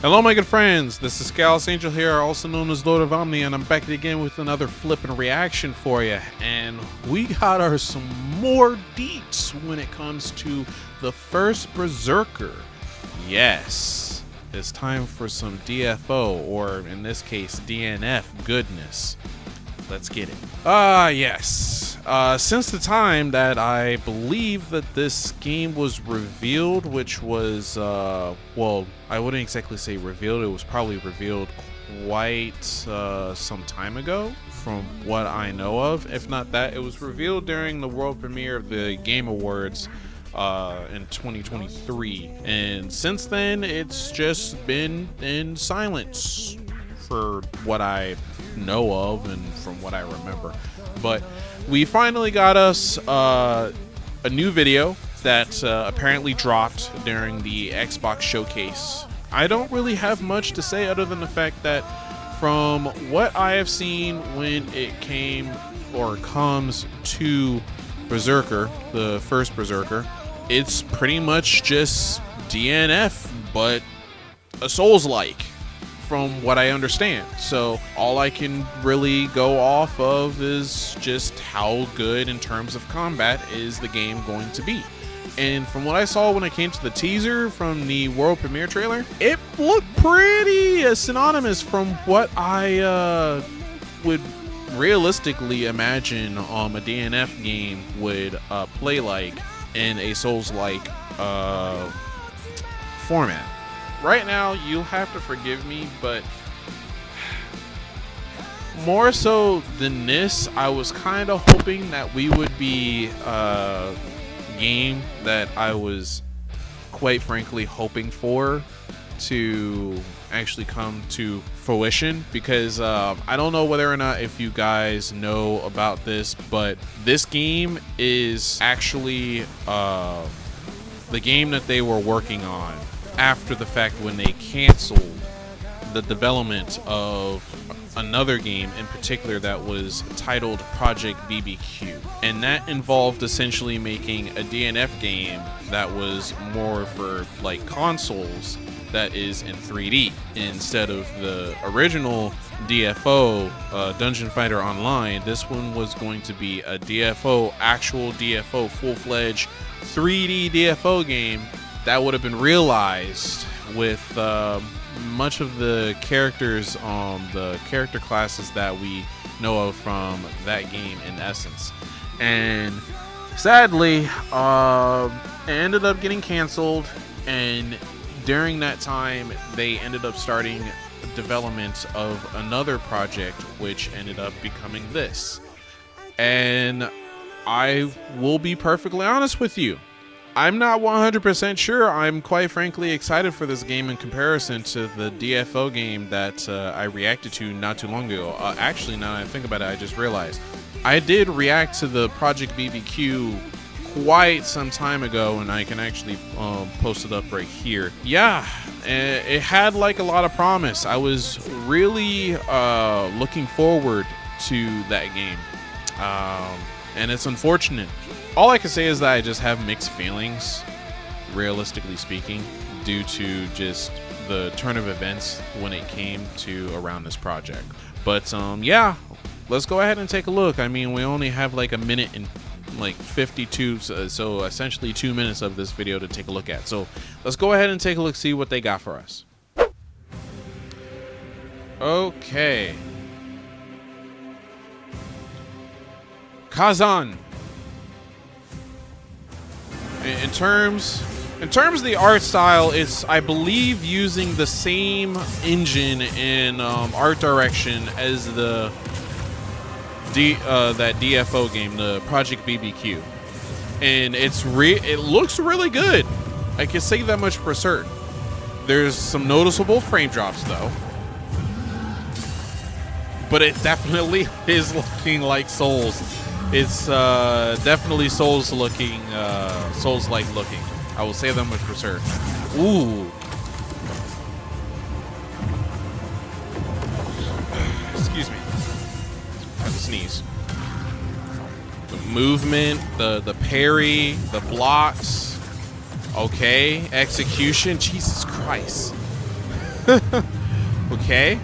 Hello my good friends, this is Scalus Angel here, also known as Lord of Omni, and I'm back again with another flippin' reaction for you. And we got some more deets when it comes to the first Berserker. Yes, it's time for some DFO, or in this case DNF goodness. Let's get it. Yes. Since the time that I believe that this game was revealed, which was, well, I wouldn't exactly say revealed, it was probably revealed quite some time ago, from what I know of. If not that, it was revealed during the world premiere of the Game Awards in 2023. And since then, it's just been in silence for what I know of and from what I remember. But we finally got us a new video that apparently dropped during the Xbox showcase. I don't really have much to say other than the fact that from what I have seen when it came or comes to Berserker, the first Berserker, it's pretty much just DNF, but a Souls-like, from what I understand. So all I can really go off of is just how good in terms of combat is the game going to be. And from what I saw when it came to the teaser from the world premiere trailer, it looked pretty synonymous from what I would realistically imagine a DNF game would play like in a Souls-like format. Right now, you'll have to forgive me, but more so than this, I was kind of hoping that we would be a game that I was quite frankly hoping for to actually come to fruition, because I don't know whether or not if you guys know about this, but this game is actually the game that they were working on after the fact when they canceled the development of another game in particular that was titled Project BBQ, and that involved essentially making a DNF game that was more for like consoles, that is in 3D instead of the original DFO Dungeon Fighter Online. This one was going to be a DFO, actual DFO, full-fledged 3D DFO game that would have been realized with much of the characters, the character classes that we know of from that game in essence. And sadly, it ended up getting canceled, and during that time they ended up starting development of another project which ended up becoming this. And I will be perfectly honest with you, I'm not 100% sure. I'm quite frankly excited for this game in comparison to the DFO game that I reacted to not too long ago. Actually, now that I think about it, I just realized I did react to the Project BBQ quite some time ago, and I can actually post it up right here. Yeah, it had like a lot of promise. I was really looking forward to that game, and it's unfortunate. All I can say is that I just have mixed feelings, realistically speaking, due to just the turn of events when it came to around this project. But yeah, let's go ahead and take a look. I mean, we only have like a minute and like 52, so essentially 2 minutes of this video to take a look at. So let's go ahead and take a look, see what they got for us. Okay. Khazan. In terms of the art style, it's, I believe, using the same engine in art direction as the that DFO game, the Project BBQ, and it looks really good. I can say that much for certain. There's some noticeable frame drops though, but it definitely is looking like Souls. It's definitely Souls-like looking. I will say that much for certain. Ooh. Excuse me. I have to sneeze. The movement, the parry, the blocks. Okay, execution. Jesus Christ. Okay.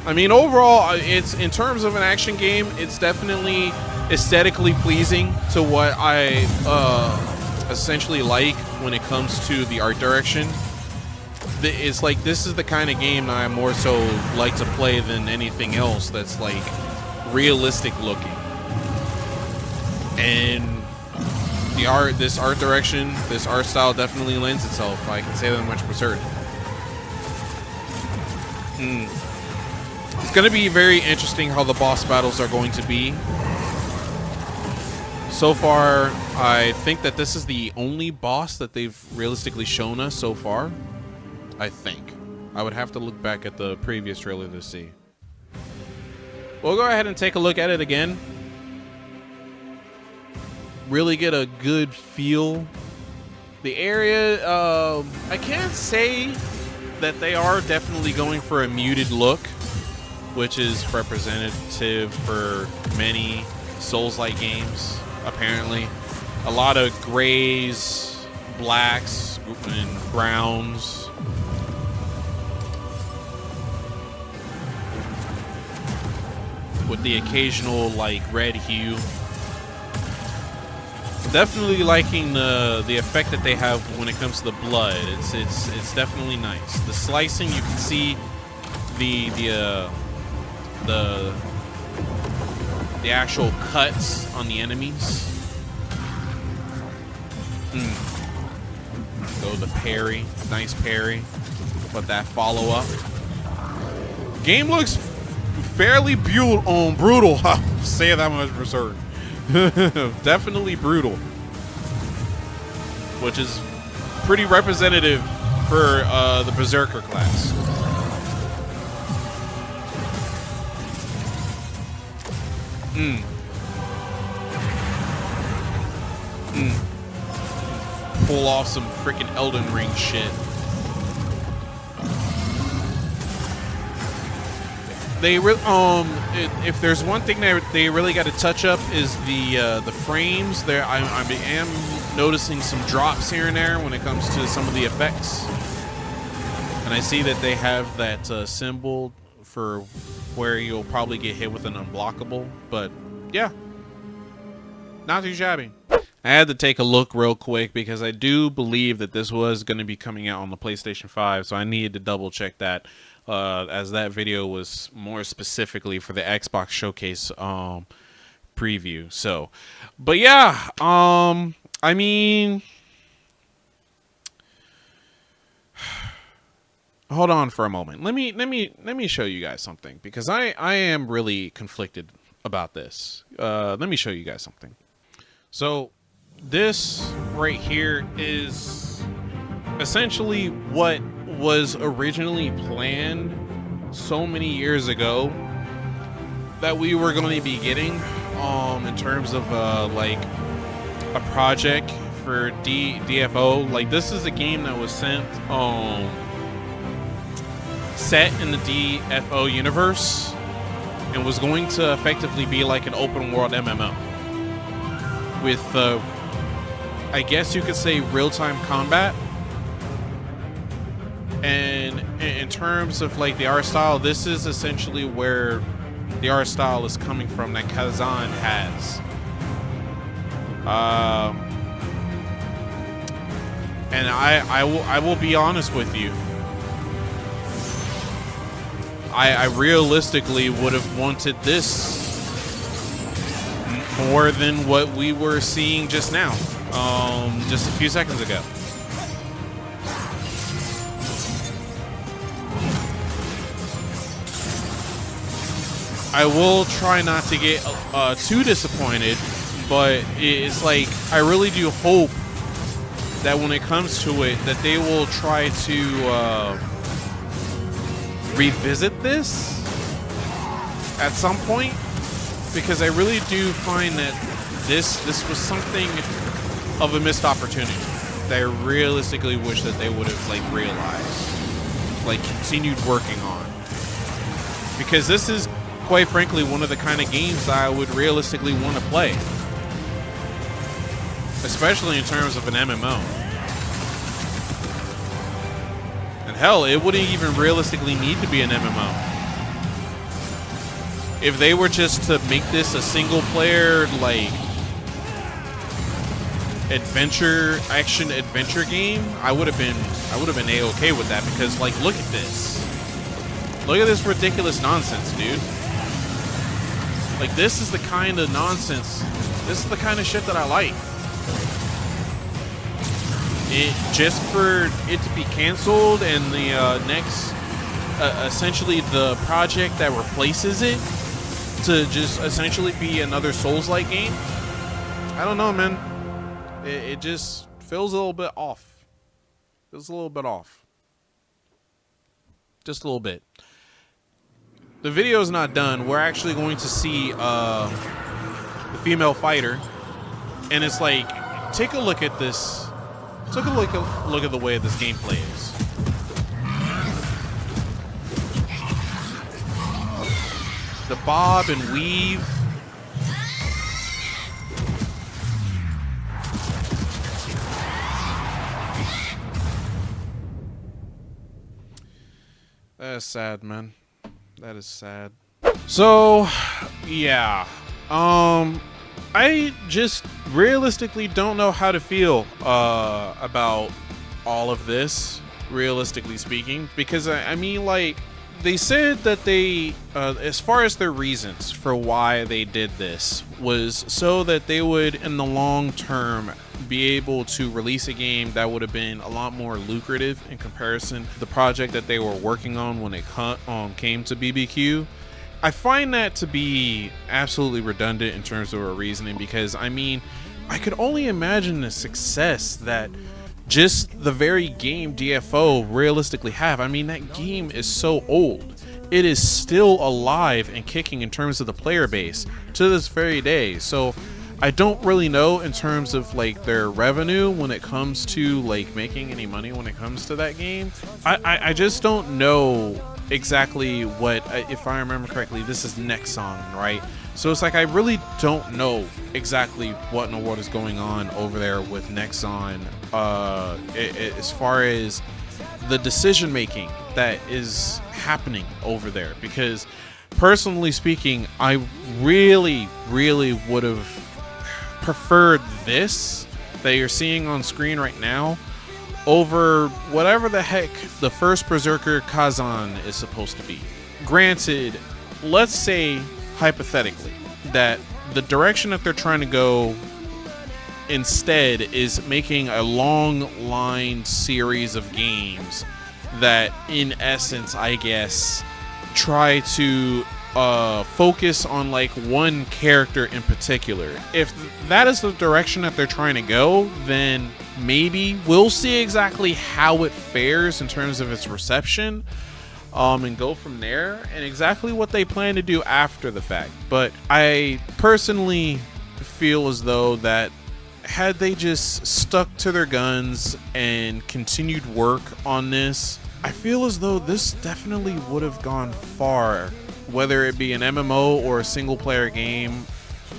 I mean, overall, it's in terms of an action game, it's definitely aesthetically pleasing to what I essentially like when it comes to the art direction. It's like this is the kind of game that I more so like to play than anything else that's like realistic looking. And this art direction, this art style definitely lends itself. I can say that much for certain. It's going to be very interesting how the boss battles are going to be. So far, I think that this is the only boss that they've realistically shown us so far. I think. I would have to look back at the previous trailer to see. We'll go ahead and take a look at it again. Really get a good feel. The area, I can't say that they are definitely going for a muted look, which is representative for many Souls-like games, apparently. A lot of grays, blacks, and browns. With the occasional, like, red hue. Definitely liking the effect that they have when it comes to the blood. It's definitely nice. The slicing, you can see the actual cuts on the enemies. Go the parry, nice parry, but that follow up. Game looks fairly brutal. I'll say that much for certain. Definitely brutal, which is pretty representative for the Berserker class. Pull off some freaking Elden Ring shit. If there's one thing that they really got to touch up is the frames. There, I am noticing some drops here and there when it comes to some of the effects, and I see that they have that symbol for where you'll probably get hit with an unblockable. But yeah, not too shabby. I had to take a look real quick because I do believe that this was going to be coming out on the PlayStation 5, so I needed to double check that. As that video was more specifically for the Xbox Showcase preview. So, but yeah, I mean, hold on for a moment. Let me show you guys something, because I am really conflicted about this. Let me show you guys something. So, this right here is essentially what was originally planned so many years ago that we were going to be getting in terms of like a project for DFO. Like, this is a game that was set in the DFO universe and was going to effectively be like an open world MMO with I guess you could say real-time combat. And in terms of like the art style, this is essentially where the art style is coming from that Khazan has. And I will be honest with you. I realistically would have wanted this more than what we were seeing just now, just a few seconds ago. I will try not to get too disappointed, but it's like I really do hope that when it comes to it, that they will try to revisit this at some point, because I really do find that this was something of a missed opportunity that I realistically wish that they would have like realized, like continued working on, because this is quite frankly one of the kind of games that I would realistically want to play, especially in terms of an MMO. Hell, it wouldn't even realistically need to be an MMO. If they were just to make this a single player, like, action adventure game, I would have been A-okay with that, because, like, look at this. Look at this ridiculous nonsense, dude. Like, this is the kind of nonsense. This is the kind of shit that I like. It just for it to be canceled and the next, essentially the project that replaces it to just essentially be another Souls-like game. I don't know, man. It just feels a little bit off. Feels a little bit off. Just a little bit. The video is not done. We're actually going to see the female fighter, and it's like, take a look at this. Take a look at the way this gameplay is. The bob and weave. That is sad, man. That is sad. So, yeah. I just realistically don't know how to feel about all of this, realistically speaking, because I mean, like, they said that they, as far as their reasons for why they did this, was so that they would, in the long term, be able to release a game that would have been a lot more lucrative in comparison to the project that they were working on when it came to BBQ. I find that to be absolutely redundant in terms of a reasoning, because I mean, I could only imagine the success that just the very game DFO realistically have. I mean, that game is so old. It is still alive and kicking in terms of the player base to this very day. So I don't really know in terms of like their revenue when it comes to like making any money when it comes to that game. I just don't know exactly what, if I remember correctly, this is Nexon, right? So it's like, I really don't know exactly what in the world is going on over there with Nexon, as far as the decision making that is happening over there, because personally speaking, I really would have preferred this that you're seeing on screen right now over whatever the heck the first Berserker Khazan is supposed to be. Granted, let's say hypothetically that the direction that they're trying to go instead is making a long line series of games that in essence, I guess, try to focus on like one character in particular. If that is the direction that they're trying to go, then maybe we'll see exactly how it fares in terms of its reception, and go from there, and exactly what they plan to do after the fact. But I personally feel as though that had they just stuck to their guns and continued work on this, I feel as though this definitely would have gone far, whether it be an MMO or a single player game,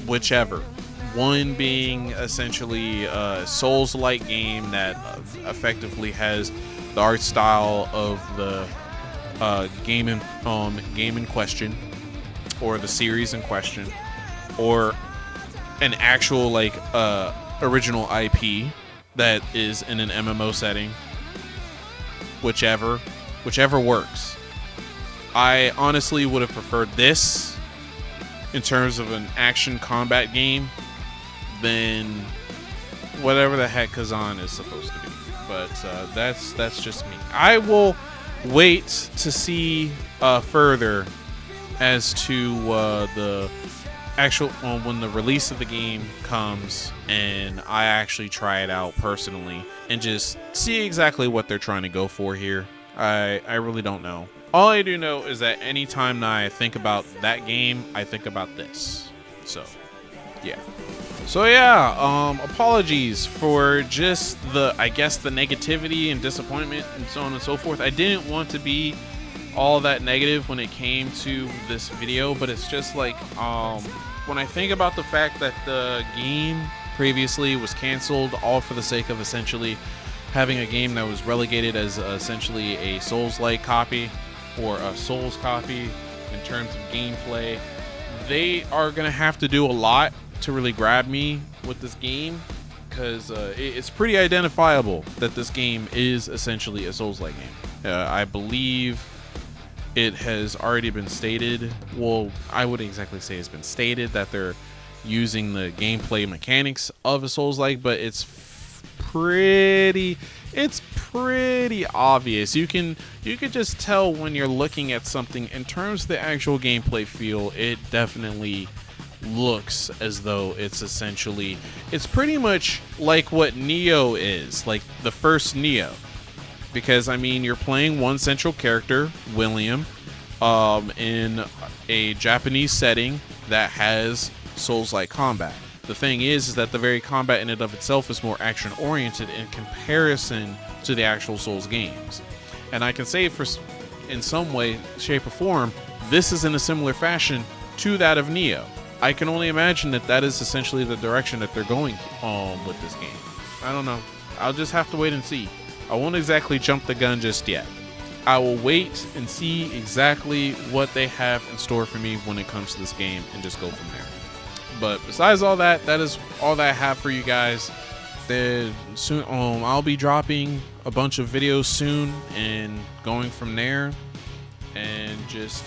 whichever. One being essentially a Souls-like game that effectively has the art style of the game in question, or the series in question, or an actual like original IP that is in an MMO setting. Whichever works. I honestly would have preferred this in terms of an action combat game than whatever the heck Khazan is supposed to be. But that's just me. I will wait to see further as to the actual when the release of the game comes and I actually try it out personally and just see exactly what they're trying to go for here. I really don't know. All I do know is that anytime that I think about that game, I think about this. So, yeah. So yeah, apologies for just the, I guess, the negativity and disappointment and so on and so forth. I didn't want to be all that negative when it came to this video, but it's just like, when I think about the fact that the game previously was canceled all for the sake of essentially having a game that was relegated as essentially a Souls-like copy or a Souls copy in terms of gameplay. They are going to have to do a lot to really grab me with this game, because it's pretty identifiable that this game is essentially a Souls-like game. I believe it has already been stated, well, I wouldn't exactly say it's been stated that they're using the gameplay mechanics of a Souls-like, but it's pretty obvious. You can just tell when you're looking at something in terms of the actual gameplay feel. It definitely looks as though it's pretty much like what Neo is, like the first Neo, because I mean, you're playing one central character, William, in a Japanese setting that has Souls-like combat. The thing is that the very combat in and of itself is more action oriented in comparison to the actual Souls games, and I can say in some way, shape, or form, this is in a similar fashion to that of Neo. I can only imagine that is essentially the direction that they're going with this game. I don't know. I'll just have to wait and see. I won't exactly jump the gun just yet. I will wait and see exactly what they have in store for me when it comes to this game and just go from there. But besides all that, that is all that I have for you guys. Soon, I'll be dropping a bunch of videos soon and going from there, and just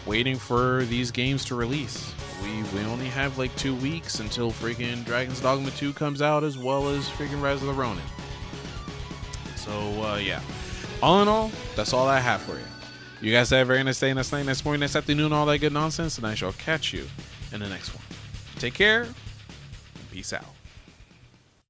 waiting for these games to release. We only have like 2 weeks until freaking Dragon's Dogma 2 comes out, as well as freaking Rise of the Ronin. So yeah, all in all, that's all I have for you. You guys have a very nice day, nice night, nice morning, nice afternoon, all that good nonsense, and I shall catch you in the next one. Take care, and peace out.